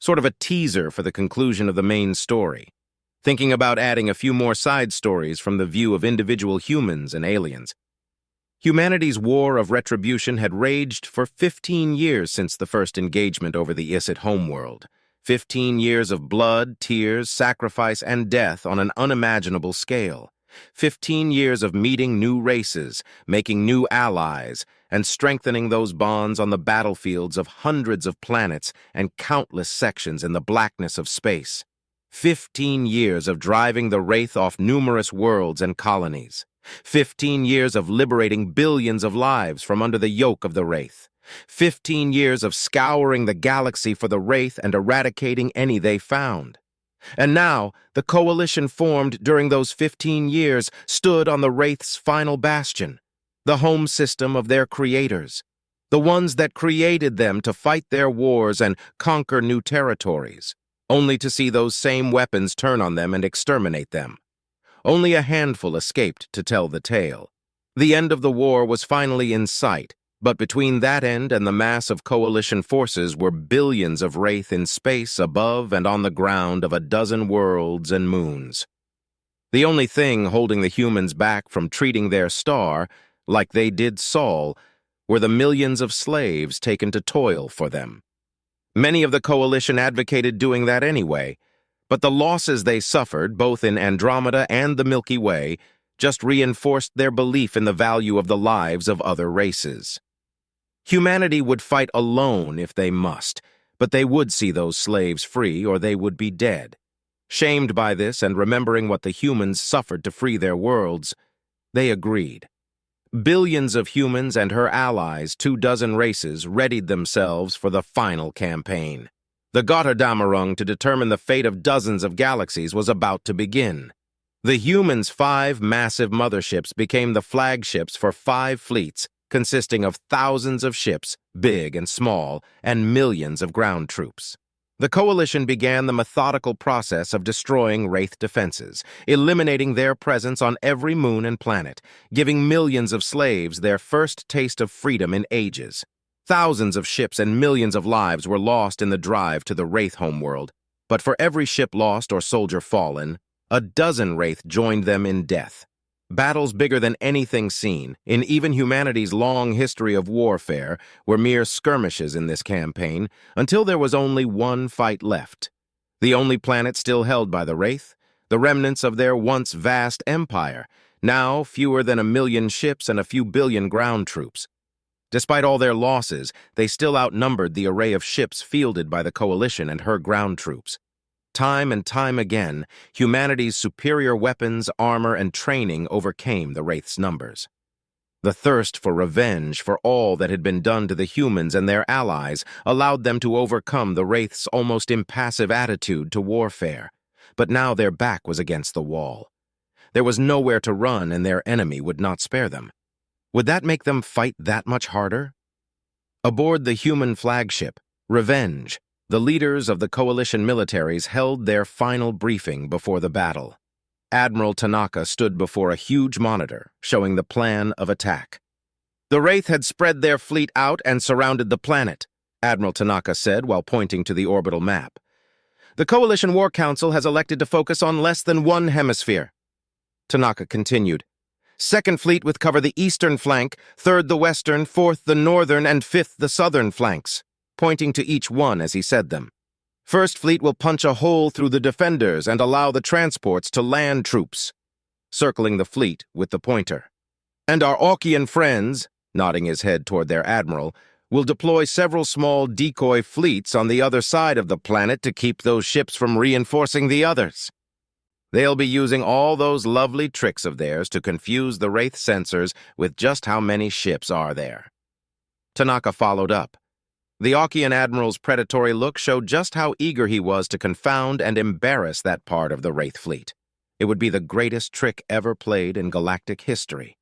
sort of a teaser for the conclusion of the main story, thinking about adding a few more side stories from the view of individual humans and aliens. Humanity's war of retribution had raged for 15 years since the first engagement over the Isset homeworld. 15 years of blood, tears, sacrifice, and death on an unimaginable scale. 15 years of meeting new races, making new allies, and strengthening those bonds on the battlefields of hundreds of planets and countless sections in the blackness of space. 15 years of driving the Wraith off numerous worlds and colonies. 15 years of liberating billions of lives from under the yoke of the Wraith. 15 years of scouring the galaxy for the Wraith and eradicating any they found. And now, the coalition formed during those 15 years stood on the Wraith's final bastion, the home system of their creators, the ones that created them to fight their wars and conquer new territories, only to see those same weapons turn on them and exterminate them. Only a handful escaped to tell the tale. The end of the war was finally in sight, but between that end and the mass of coalition forces were billions of Wraith in space above and on the ground of a dozen worlds and moons. The only thing holding the humans back from treating their star, like they did Saul, were the millions of slaves taken to toil for them. Many of the coalition advocated doing that anyway, but the losses they suffered, both in Andromeda and the Milky Way, just reinforced their belief in the value of the lives of other races. Humanity would fight alone if they must, but they would see those slaves free or they would be dead. Shamed by this and remembering what the humans suffered to free their worlds, they agreed. Billions of humans and her allies, 24 races, readied themselves for the final campaign. The Götterdämmerung to determine the fate of dozens of galaxies was about to begin. The humans' 5 massive motherships became the flagships for 5 fleets, consisting of thousands of ships, big and small, and millions of ground troops. The coalition began the methodical process of destroying Wraith defenses, eliminating their presence on every moon and planet, giving millions of slaves their first taste of freedom in ages. Thousands of ships and millions of lives were lost in the drive to the Wraith homeworld, but for every ship lost or soldier fallen, a dozen Wraith joined them in death. Battles bigger than anything seen, in even humanity's long history of warfare, were mere skirmishes in this campaign, until there was only one fight left. The only planet still held by the Wraith, the remnants of their once vast empire, now fewer than 1 million ships and a few billion ground troops. Despite all their losses, they still outnumbered the array of ships fielded by the coalition and her ground troops. Time and time again, humanity's superior weapons, armor, and training overcame the Wraith's numbers. The thirst for revenge for all that had been done to the humans and their allies allowed them to overcome the Wraith's almost impassive attitude to warfare. But now their back was against the wall. There was nowhere to run, and their enemy would not spare them. Would that make them fight that much harder? Aboard the human flagship, Revenge, the leaders of the coalition militaries held their final briefing before the battle. Admiral Tanaka stood before a huge monitor showing the plan of attack. The Wraith had spread their fleet out and surrounded the planet, Admiral Tanaka said while pointing to the orbital map. The Coalition War Council has elected to focus on less than one hemisphere. Tanaka continued. Second Fleet would cover the eastern flank, third the western, fourth the northern, and fifth the southern flanks, pointing to each one as he said them. First Fleet will punch a hole through the defenders and allow the transports to land troops, circling the fleet with the pointer. And our Aukian friends, nodding his head toward their admiral, will deploy several small decoy fleets on the other side of the planet to keep those ships from reinforcing the others. They'll be using all those lovely tricks of theirs to confuse the Wraith sensors with just how many ships are there. Tanaka followed up. The Aukian admiral's predatory look showed just how eager he was to confound and embarrass that part of the Wraith fleet. It would be the greatest trick ever played in galactic history.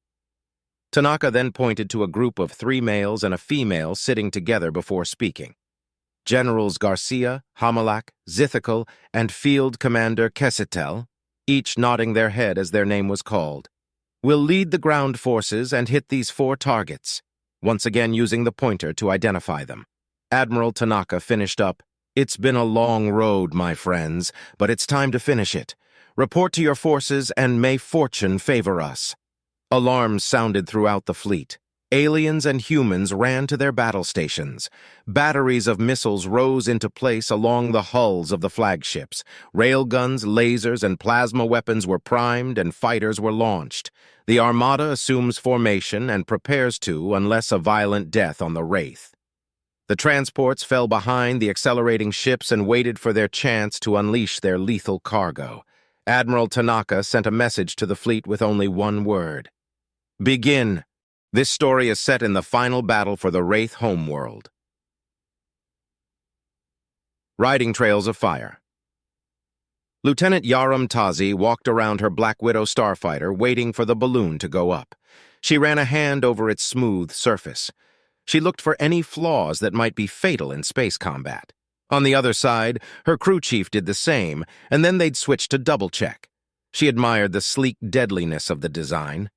Tanaka then pointed to a group of 3 males and a female sitting together before speaking. Generals Garcia, Hamalak, Zithical, and Field Commander Kesitel, each nodding their head as their name was called, will lead the ground forces and hit these 4 targets, once again using the pointer to identify them. Admiral Tanaka finished up, It's been a long road, my friends, but it's time to finish it. Report to your forces, and may fortune favor us." Alarms sounded throughout the fleet. Aliens and humans ran to their battle stations. Batteries of missiles rose into place along the hulls of the flagships. Railguns, lasers, and plasma weapons were primed, and fighters were launched. The Armada assumes formation and prepares to, unless a violent death on the Wraith. The transports fell behind the accelerating ships and waited for their chance to unleash their lethal cargo. Admiral Tanaka sent a message to the fleet with only one word: "Begin." This story is set in the final battle for the Wraith homeworld. Riding Trails of Fire. Lieutenant Yaram Tazi walked around her Black Widow starfighter, waiting for the balloon to go up. She ran a hand over its smooth surface. She looked for any flaws that might be fatal in space combat. On the other side, her crew chief did the same, and then they'd switch to double-check. She admired the sleek deadliness of the design.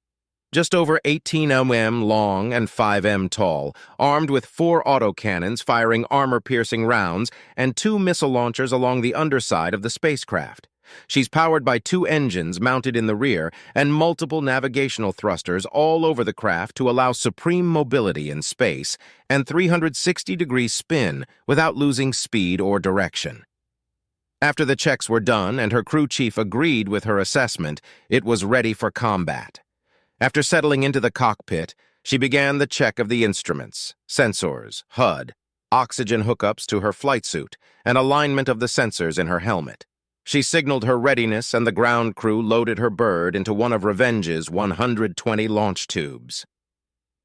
Just over 18 mm long and 5 m tall, armed with 4 autocannons firing armor-piercing rounds and 2 missile launchers along the underside of the spacecraft. She's powered by 2 engines mounted in the rear and multiple navigational thrusters all over the craft to allow supreme mobility in space and 360-degree spin without losing speed or direction. After the checks were done and her crew chief agreed with her assessment, it was ready for combat. After settling into the cockpit, she began the check of the instruments, sensors, HUD, oxygen hookups to her flight suit, and alignment of the sensors in her helmet. She signaled her readiness, and the ground crew loaded her bird into one of Revenge's 120 launch tubes.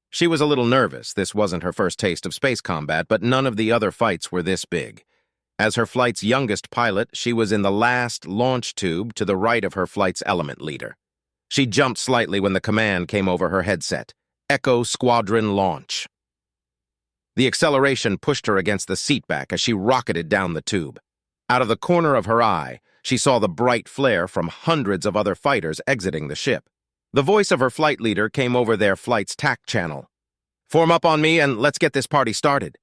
She was a little nervous. This wasn't her first taste of space combat, but none of the other fights were this big. As her flight's youngest pilot, she was in the last launch tube to the right of her flight's element leader. She jumped slightly when the command came over her headset: "Echo Squadron Launch." The acceleration pushed her against the seatback as she rocketed down the tube. Out of the corner of her eye, she saw the bright flare from hundreds of other fighters exiting the ship. The voice of her flight leader came over their flight's TAC channel. "Form up on me and let's get this party started."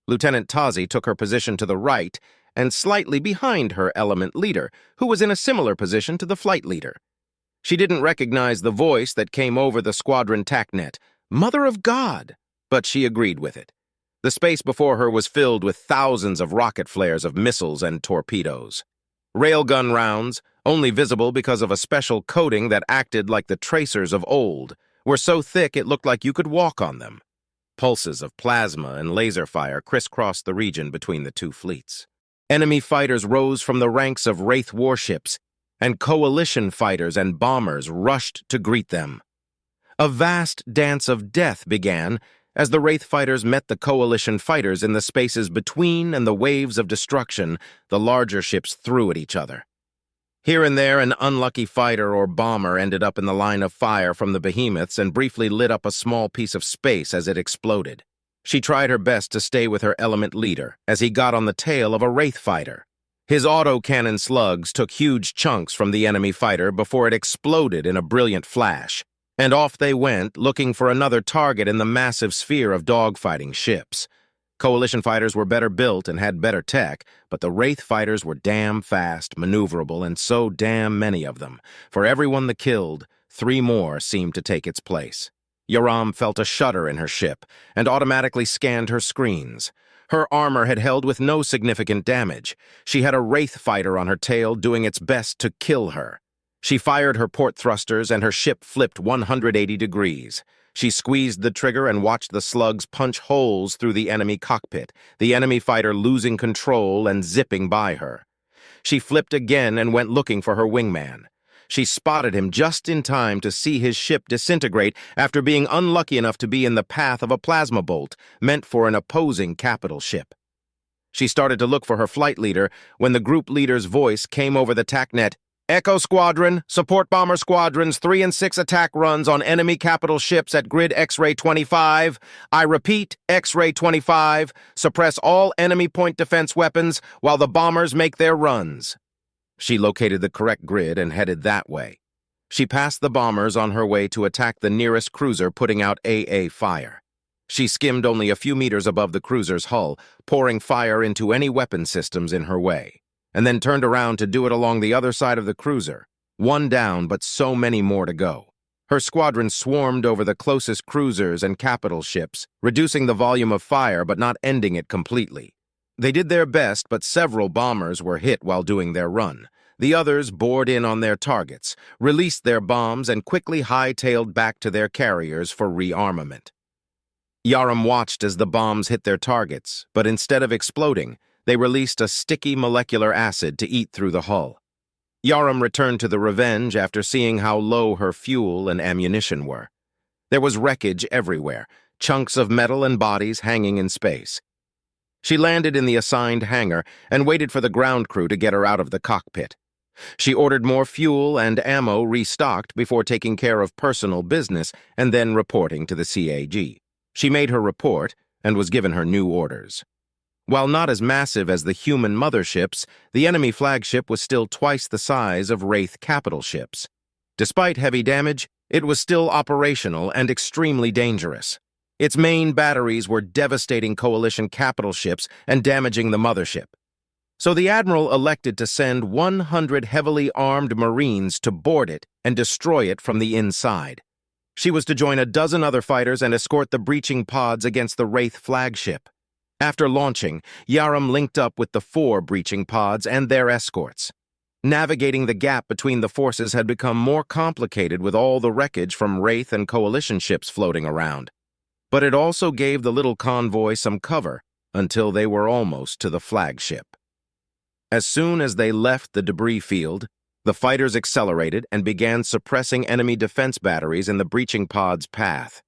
Lieutenant Tazi took her position to the right and slightly behind her element leader, who was in a similar position to the flight leader. She didn't recognize the voice that came over the squadron TACnet, "Mother of God," but she agreed with it. The space before her was filled with thousands of rocket flares of missiles and torpedoes. Railgun rounds, only visible because of a special coating that acted like the tracers of old, were so thick it looked like you could walk on them. Pulses of plasma and laser fire crisscrossed the region between the two fleets. Enemy fighters rose from the ranks of Wraith warships, and coalition fighters and bombers rushed to greet them. A vast dance of death began as the Wraith fighters met the coalition fighters in the spaces between, and the waves of destruction the larger ships threw at each other. Here and there, an unlucky fighter or bomber ended up in the line of fire from the behemoths and briefly lit up a small piece of space as it exploded. She tried her best to stay with her element leader as he got on the tail of a Wraith fighter. His autocannon slugs took huge chunks from the enemy fighter before it exploded in a brilliant flash, and off they went, looking for another target in the massive sphere of dogfighting ships. Coalition fighters were better built and had better tech, but the Wraith fighters were damn fast, maneuverable, and so damn many of them. For every one that killed, 3 more seemed to take its place. Yaram felt a shudder in her ship and automatically scanned her screens. Her armor had held with no significant damage. She had a Wraith fighter on her tail doing its best to kill her. She fired her port thrusters and her ship flipped 180 degrees. She squeezed the trigger and watched the slugs punch holes through the enemy cockpit, the enemy fighter losing control and zipping by her. She flipped again and went looking for her wingman. She spotted him just in time to see his ship disintegrate after being unlucky enough to be in the path of a plasma bolt meant for an opposing capital ship. She started to look for her flight leader when the group leader's voice came over the TACnet: "Echo Squadron, support bomber squadrons 3 and 6 attack runs on enemy capital ships at grid X-ray 25. I repeat, X-ray 25. Suppress all enemy point defense weapons while the bombers make their runs." She located the correct grid and headed that way. She passed the bombers on her way to attack the nearest cruiser putting out AA fire. She skimmed only a few meters above the cruiser's hull, pouring fire into any weapon systems in her way, and then turned around to do it along the other side of the cruiser. One down, but so many more to go. Her squadron swarmed over the closest cruisers and capital ships, reducing the volume of fire but not ending it completely. They did their best, but several bombers were hit while doing their run. The others bored in on their targets, released their bombs, and quickly hightailed back to their carriers for rearmament. Yaram watched as the bombs hit their targets, but instead of exploding, they released a sticky molecular acid to eat through the hull. Yaram returned to the Revenge after seeing how low her fuel and ammunition were. There was wreckage everywhere, chunks of metal and bodies hanging in space. She landed in the assigned hangar and waited for the ground crew to get her out of the cockpit. She ordered more fuel and ammo restocked before taking care of personal business and then reporting to the CAG. She made her report and was given her new orders. While not as massive as the human motherships, the enemy flagship was still twice the size of Wraith capital ships. Despite heavy damage, it was still operational and extremely dangerous. Its main batteries were devastating coalition capital ships and damaging the mothership. So the Admiral elected to send 100 heavily armed Marines to board it and destroy it from the inside. She was to join a dozen other fighters and escort the breaching pods against the Wraith flagship. After launching, Yaram linked up with the 4 breaching pods and their escorts. Navigating the gap between the forces had become more complicated with all the wreckage from Wraith and coalition ships floating around. But it also gave the little convoy some cover until they were almost to the flagship. As soon as they left the debris field, the fighters accelerated and began suppressing enemy defense batteries in the breaching pod's path.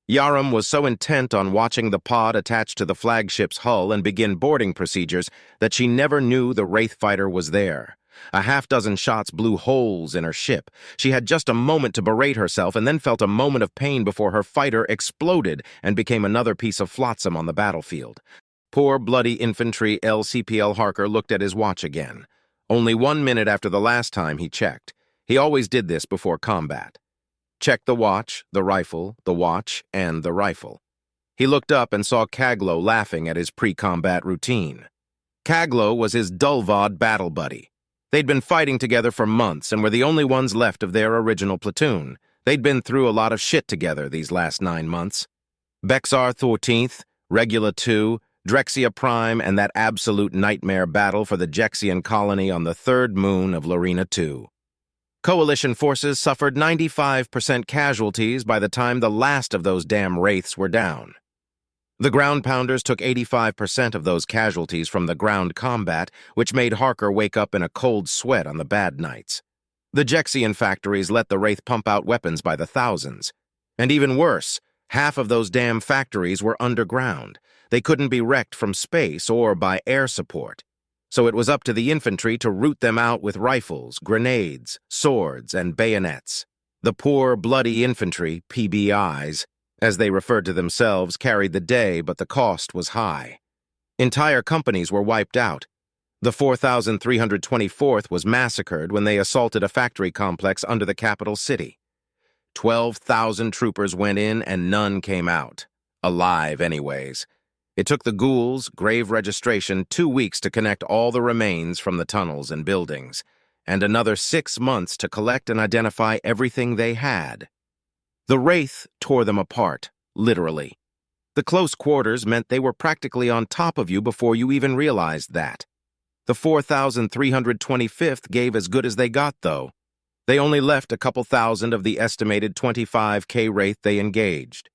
Yaram was so intent on watching the pod attached to the flagship's hull and begin boarding procedures that she never knew the Wraith fighter was there. A half-dozen shots blew holes in her ship. She had just a moment to berate herself and then felt a moment of pain before her fighter exploded and became another piece of flotsam on the battlefield. Poor bloody infantry LCPL Harker looked at his watch again. Only 1 minute after the last time he checked. He always did this before combat. Checked the watch, the rifle, the watch, and the rifle. He looked up and saw Kaglo laughing at his pre-combat routine. Kaglo was his Dulvod battle buddy. They'd been fighting together for months and were the only ones left of their original platoon. They'd been through a lot of shit together these last 9 months. Bexar 13th, Regula 2, Drexia Prime, and that absolute nightmare battle for the Jexian colony on the 3rd moon of Lorena 2. Coalition forces suffered 95% casualties by the time the last of those damn Wraiths were down. The ground pounders took 85% of those casualties from the ground combat, which made Harker wake up in a cold sweat on the bad nights. The Jexian factories let the Wraith pump out weapons by the thousands. And even worse, half of those damn factories were underground. They couldn't be wrecked from space or by air support. So it was up to the infantry to root them out with rifles, grenades, swords, and bayonets. The poor, bloody infantry, PBIs, as they referred to themselves, carried the day, but the cost was high. Entire companies were wiped out. The 4,324th was massacred when they assaulted a factory complex under the capital city. 12,000 troopers went in and none came out. Alive anyways. It took the ghouls' grave registration 2 weeks to connect all the remains from the tunnels and buildings, and another 6 months to collect and identify everything they had. The Wraith tore them apart, literally. The close quarters meant they were practically on top of you before you even realized that. The 4,325th gave as good as they got, though. They only left a couple thousand of the estimated 25K Wraith they engaged.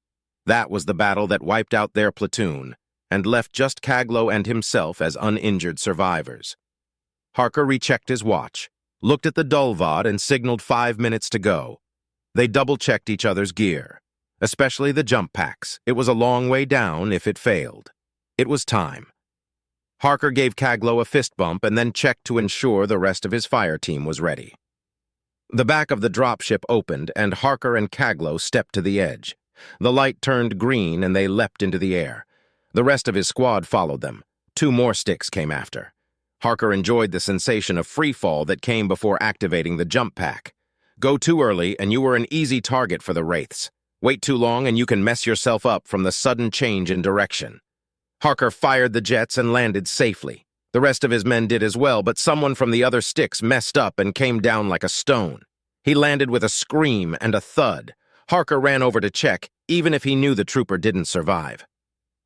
That was the battle that wiped out their platoon, and left just Kaglo and himself as uninjured survivors. Harker rechecked his watch, looked at the Dulvod, and signaled 5 minutes to go. They double-checked each other's gear, especially the jump packs. It was a long way down if it failed. It was time. Harker gave Kaglo a fist bump and then checked to ensure the rest of his fire team was ready. The back of the dropship opened, and Harker and Kaglo stepped to the edge. The light turned green, and they leapt into the air. The rest of his squad followed them. 2 more sticks came after. Harker enjoyed the sensation of free fall that came before activating the jump pack. Go too early, and you were an easy target for the Wraiths. Wait too long and you can mess yourself up from the sudden change in direction. Harker fired the jets and landed safely. The rest of his men did as well, but someone from the other sticks messed up and came down like a stone. He landed with a scream and a thud. Harker ran over to check, even if he knew the trooper didn't survive.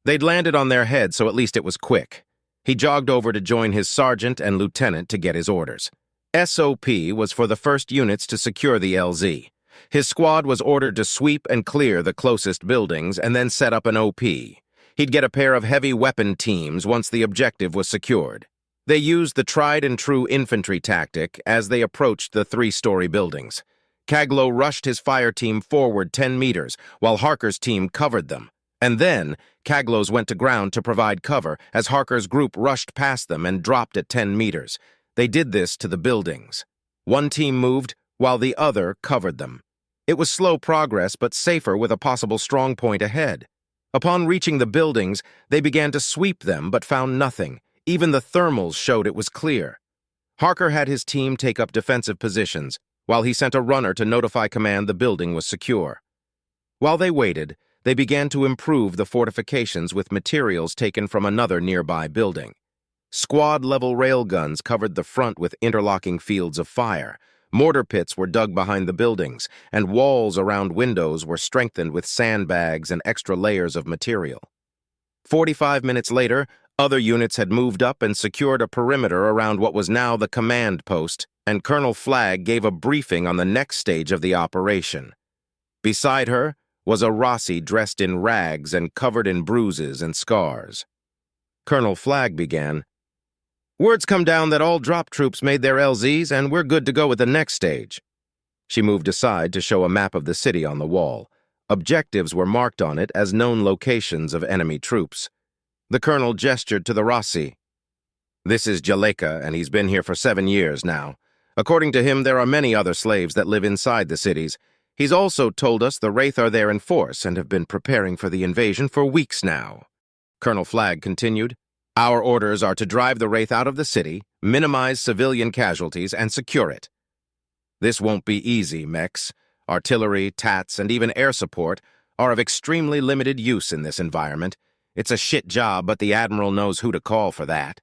They'd landed on their head, so at least it was quick. He jogged over to join his sergeant and lieutenant to get his orders. SOP was for the first units to secure the LZ. His squad was ordered to sweep and clear the closest buildings and then set up an OP. He'd get a pair of heavy weapon teams once the objective was secured. They used the tried-and-true infantry tactic as they approached the three-story buildings. Caglo rushed his fire team forward 10 meters, while Harker's team covered them. And then, Caglo's went to ground to provide cover as Harker's group rushed past them and dropped at 10 meters. They did this to the buildings. One team moved, while the other covered them. It was slow progress, but safer with a possible strong point ahead. Upon reaching the buildings, they began to sweep them, but found nothing. Even the thermals showed it was clear. Harker had his team take up defensive positions, while he sent a runner to notify command the building was secure. While they waited, they began to improve the fortifications with materials taken from another nearby building. Squad-level railguns covered the front with interlocking fields of fire. Mortar pits were dug behind the buildings, and walls around windows were strengthened with sandbags and extra layers of material. 45 minutes later, other units had moved up and secured a perimeter around what was now the command post, and Colonel Flagg gave a briefing on the next stage of the operation. Beside her was a Rossi dressed in rags and covered in bruises and scars. Colonel Flagg began, "Words come down that all drop troops made their LZs, and we're good to go with the next stage." She moved aside to show a map of the city on the wall. Objectives were marked on it as known locations of enemy troops. The colonel gestured to the Rossi. "This is Jaleka, and he's been here for 7 years now. According to him, there are many other slaves that live inside the cities. He's also told us the Wraith are there in force and have been preparing for the invasion for weeks now." Colonel Flagg continued, "Our orders are to drive the Wraith out of the city, minimize civilian casualties, and secure it. This won't be easy, mechs. Artillery, TATs, and even air support are of extremely limited use in this environment. It's a shit job, but the Admiral knows who to call for that."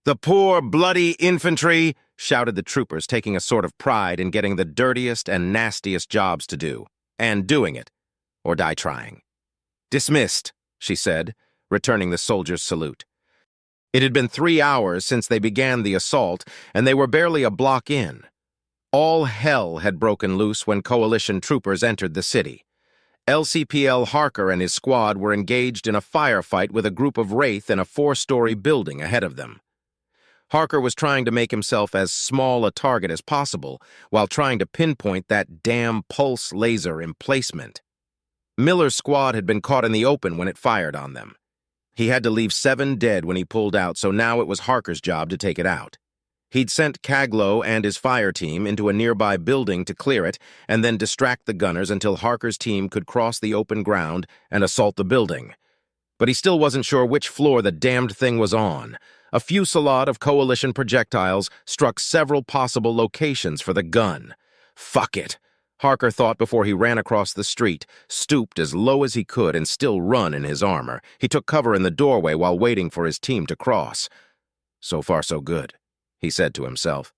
"The poor, bloody infantry!" shouted the troopers, taking a sort of pride in getting the dirtiest and nastiest jobs to do, and doing it, or die trying. "Dismissed," she said, returning the soldiers' salute. It had been 3 hours since they began the assault, and they were barely a block in. All hell had broken loose when coalition troopers entered the city. LCPL Harker and his squad were engaged in a firefight with a group of Wraith in a 4-story building ahead of them. Harker was trying to make himself as small a target as possible while trying to pinpoint that damn pulse laser emplacement. Miller's squad had been caught in the open when it fired on them. He had to leave 7 dead when he pulled out, so now it was Harker's job to take it out. He'd sent Caglo and his fire team into a nearby building to clear it and then distract the gunners until Harker's team could cross the open ground and assault the building. But he still wasn't sure which floor the damned thing was on. A fusillade of coalition projectiles struck several possible locations for the gun. Fuck it, Harker thought before he ran across the street, stooped as low as he could and still run in his armor. He took cover in the doorway while waiting for his team to cross. So far, so good, he said to himself.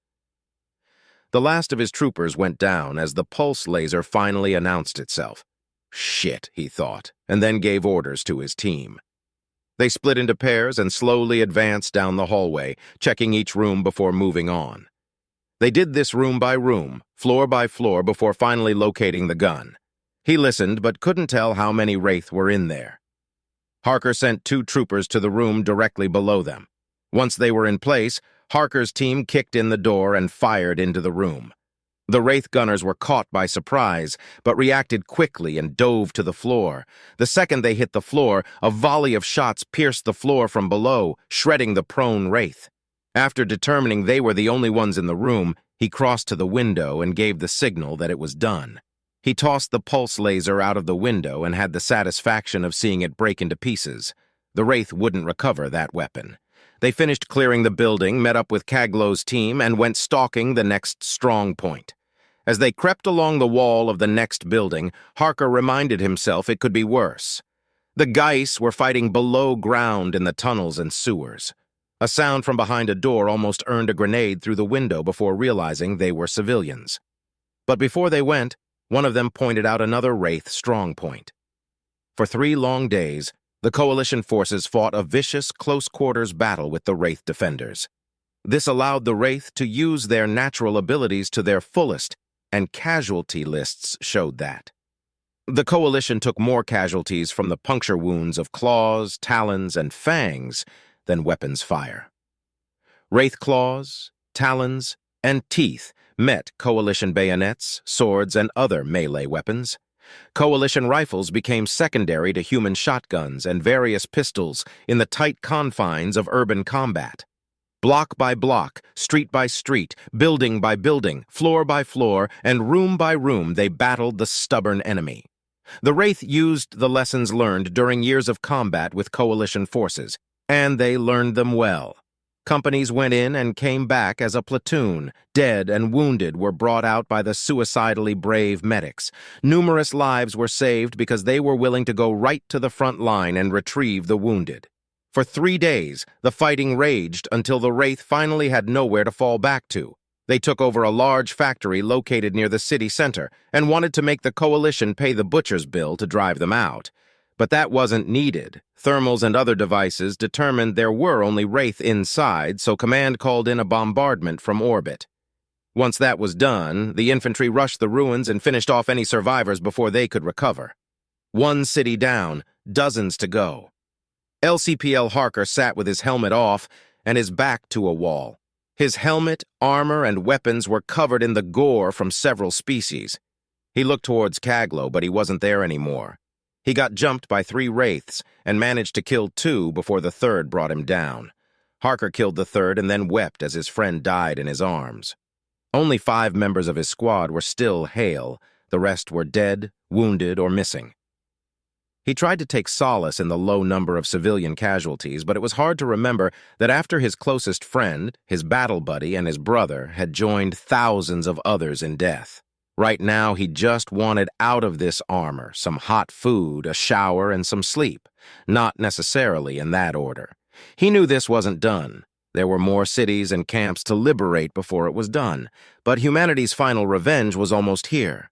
The last of his troopers went down as the pulse laser finally announced itself. Shit, he thought, and then gave orders to his team. They split into pairs and slowly advanced down the hallway, checking each room before moving on. They did this room by room, floor by floor, before finally locating the gun. He listened, but couldn't tell how many Wraith were in there. Harker sent 2 troopers to the room directly below them. Once they were in place, Harker's team kicked in the door and fired into the room. The Wraith gunners were caught by surprise, but reacted quickly and dove to the floor. The second they hit the floor, a volley of shots pierced the floor from below, shredding the prone Wraith. After determining they were the only ones in the room, he crossed to the window and gave the signal that it was done. He tossed the pulse laser out of the window and had the satisfaction of seeing it break into pieces. The Wraith wouldn't recover that weapon. They finished clearing the building, met up with Caglo's team, and went stalking the next strong point. As they crept along the wall of the next building, Harker reminded himself it could be worse. The Geis were fighting below ground in the tunnels and sewers. A sound from behind a door almost earned a grenade through the window before realizing they were civilians. But before they went, one of them pointed out another Wraith strongpoint. For 3 long days, the Coalition forces fought a vicious close-quarters battle with the Wraith defenders. This allowed the Wraith to use their natural abilities to their fullest, and casualty lists showed that. The Coalition took more casualties from the puncture wounds of claws, talons, and fangs than weapons fire. Wraith claws, talons, and teeth met Coalition bayonets, swords, and other melee weapons. Coalition rifles became secondary to human shotguns and various pistols in the tight confines of urban combat. Block by block, street by street, building by building, floor by floor, and room by room, they battled the stubborn enemy. The Wraith used the lessons learned during years of combat with Coalition forces, and they learned them well. Companies went in and came back as a platoon. Dead and wounded were brought out by the suicidally brave medics. Numerous lives were saved because they were willing to go right to the front line and retrieve the wounded. For 3 days, the fighting raged until the Wraith finally had nowhere to fall back to. They took over a large factory located near the city center and wanted to make the Coalition pay the butcher's bill to drive them out. But that wasn't needed. Thermals and other devices determined there were only Wraith inside, so Command called in a bombardment from orbit. Once that was done, the infantry rushed the ruins and finished off any survivors before they could recover. 1 city down, dozens to go. LCPL Harker sat with his helmet off and his back to a wall. His helmet, armor, and weapons were covered in the gore from several species. He looked towards Kaglo, but he wasn't there anymore. He got jumped by 3 Wraiths and managed to kill 2 before the 3rd brought him down. Harker killed the 3rd and then wept as his friend died in his arms. Only 5 members of his squad were still hale. The rest were dead, wounded, or missing. He tried to take solace in the low number of civilian casualties, but it was hard to remember that after his closest friend, his battle buddy, and his brother had joined thousands of others in death. Right now, he just wanted out of this armor, some hot food, a shower, and some sleep. Not necessarily in that order. He knew this wasn't done. There were more cities and camps to liberate before it was done, but humanity's final revenge was almost here.